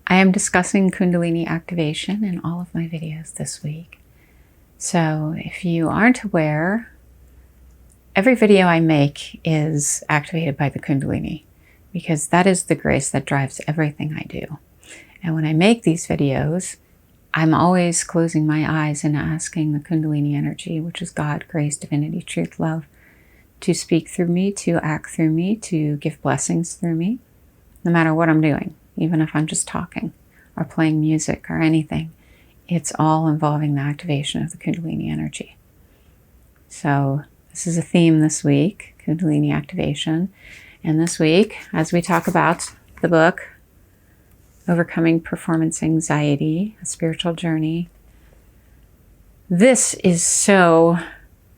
I am discussing Kundalini activation in all of my videos this week. So if you aren't aware, every video I make is activated by the Kundalini, because that is the grace that drives everything I do. And when I make these videos, I'm always closing my eyes and asking the Kundalini energy, which is God, grace, divinity, truth, love, to speak through me, to act through me, to give blessings through me, no matter what I'm doing. Even if I'm just talking or playing music or anything, it's all involving the activation of the Kundalini energy. So this is a theme this week, Kundalini activation. And this week, as we talk about the book, Overcoming Performance Anxiety, A Spiritual Journey, this is so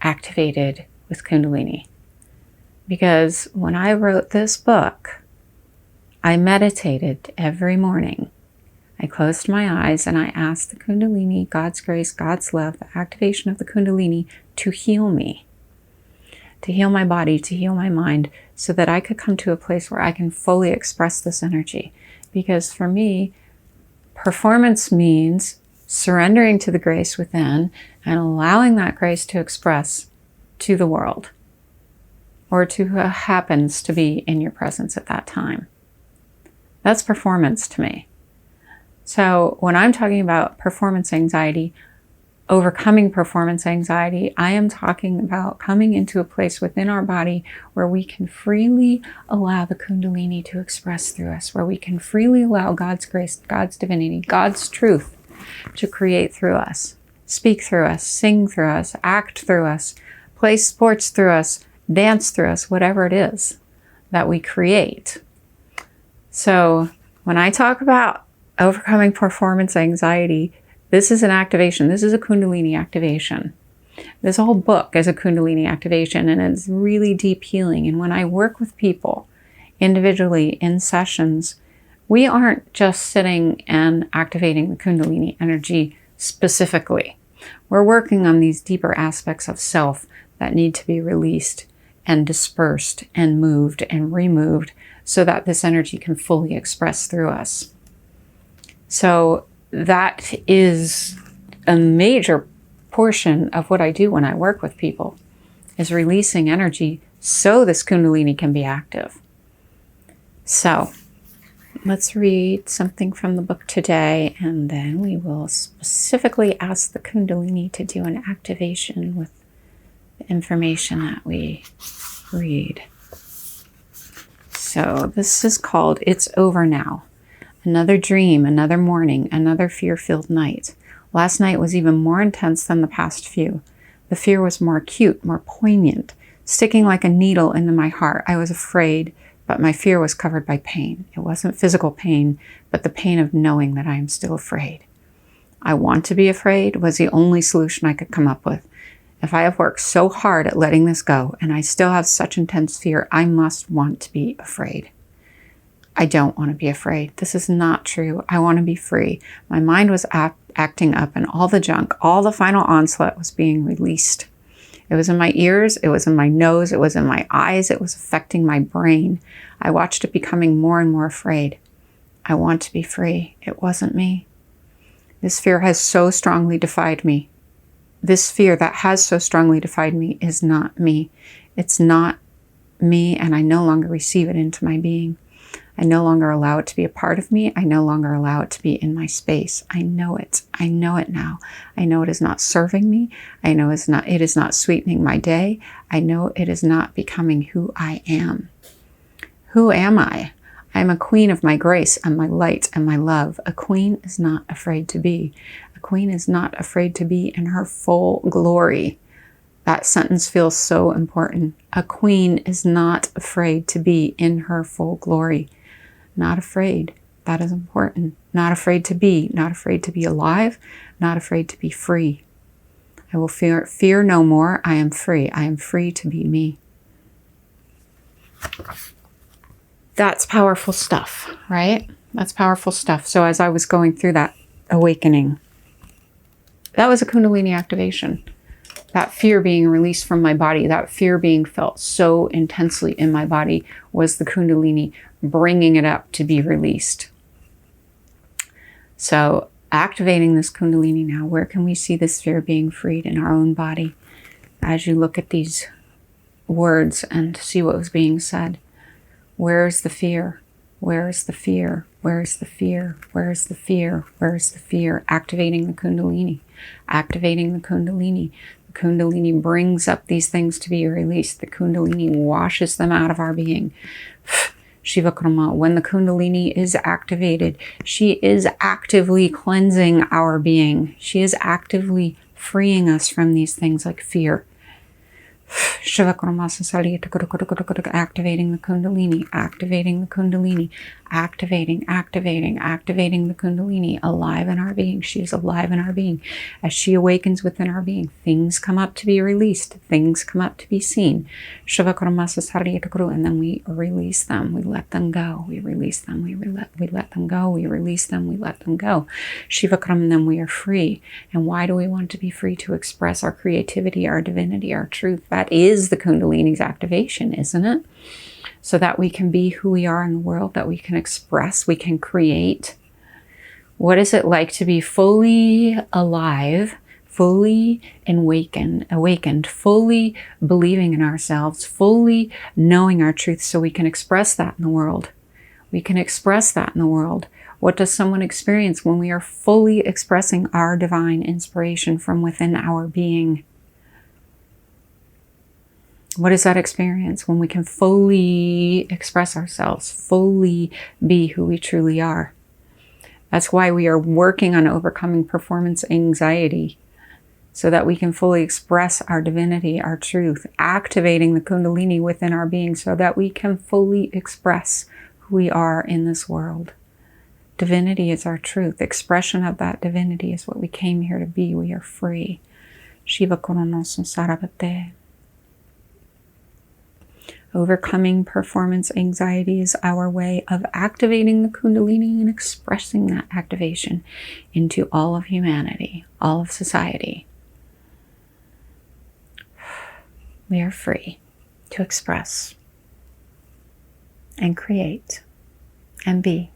activated with Kundalini. Because when I wrote this book, I meditated every morning. I closed my eyes and I asked the Kundalini, God's grace, God's love, the activation of the Kundalini to heal me, to heal my body, to heal my mind, so that I could come to a place where I can fully express this energy. Because for me, performance means surrendering to the grace within and allowing that grace to express to the world, or to who happens to be in your presence at that time. That's performance to me. So when I'm talking about performance anxiety, overcoming performance anxiety, I am talking about coming into a place within our body where we can freely allow the Kundalini to express through us, where we can freely allow God's grace, God's divinity, God's truth to create through us, speak through us, sing through us, act through us, play sports through us, dance through us, whatever it is that we create. So when I talk about overcoming performance anxiety, this is an activation. This is a Kundalini activation. This whole book is a Kundalini activation, and it's really deep healing. And when I work with people individually in sessions, we aren't just sitting and activating the Kundalini energy specifically. We're working on these deeper aspects of self that need to be released and dispersed and moved and removed so that this energy can fully express through us. So that is a major portion of what I do when I work with people, is releasing energy so this Kundalini can be active. So let's read something from the book today, and then we will specifically ask the Kundalini to do an activation with the information that we read. So this is called It's Over Now. Another dream, another morning, another fear-filled night. Last night was even more intense than the past few. The fear was more acute, more poignant, sticking like a needle into my heart. I was afraid, but my fear was covered by pain. It wasn't physical pain, but the pain of knowing that I am still afraid. I want to be afraid was the only solution I could come up with. If I have worked so hard at letting this go, and I still have such intense fear, I must want to be afraid. I don't want to be afraid. This is not true. I want to be free. My mind was acting up, and all the junk, all the final onslaught was being released. It was in my ears, it was in my nose, it was in my eyes, it was affecting my brain. I watched it becoming more and more afraid. I want to be free. It wasn't me. This fear has so strongly defied me. This fear that has so strongly defied me is not me. It's not me, and I no longer receive it into my being. I no longer allow it to be a part of me. I no longer allow it to be in my space. I know it. I know it now. I know it is not serving me. I know it is not sweetening my day. I know it is not becoming who I am. Who am I? I am a queen of my grace and my light and my love. A queen is not afraid to be. A queen is not afraid to be in her full glory. That sentence feels so important. A queen is not afraid to be in her full glory. Not afraid. That is important. Not afraid to be. Not afraid to be alive. Not afraid to be free. I will fear no more. I am free. I am free to be me. That's powerful stuff, right? That's powerful stuff. So as I was going through that awakening, that was a Kundalini activation. That fear being released from my body, that fear being felt so intensely in my body was the Kundalini bringing it up to be released. So activating this Kundalini now, where can we see this fear being freed in our own body? As you look at these words and see what was being said, where is the fear? Where is the fear? Where is the fear? Where is the fear? Where is the fear? Activating the Kundalini. Activating the Kundalini. The Kundalini brings up these things to be released. The Kundalini washes them out of our being. Shiva Karma, when the Kundalini is activated, she is actively cleansing our being. She is actively freeing us from these things like fear. Activating the Kundalini, activating the Kundalini, activating the Kundalini, alive in our being. She is alive in our being. As she awakens within our being, things come up to be released, things come up to be seen. And then we release them, we let them go, we release them, we let them go, we release them, we let them go. And then we are free. And why do we want to be free? To express our creativity, our divinity, our truth. That is the Kundalini's activation, isn't it? So that we can be who we are in the world, that we can express, we can create. What is it like to be fully alive, fully awakened, fully believing in ourselves, fully knowing our truth, so we can express that in the world? We can express that in the world. What does someone experience when we are fully expressing our divine inspiration from within our being? What is that experience when we can fully express ourselves, fully be who we truly are? That's why we are working on overcoming performance anxiety, so that we can fully express our divinity, our truth, activating the Kundalini within our being so that we can fully express who we are in this world. Divinity is our truth. Expression of that divinity is what we came here to be. We are free. Shiva Korono Sansarabate. Overcoming performance anxiety is our way of activating the Kundalini and expressing that activation into all of humanity, all of society. We are free to express and create and be.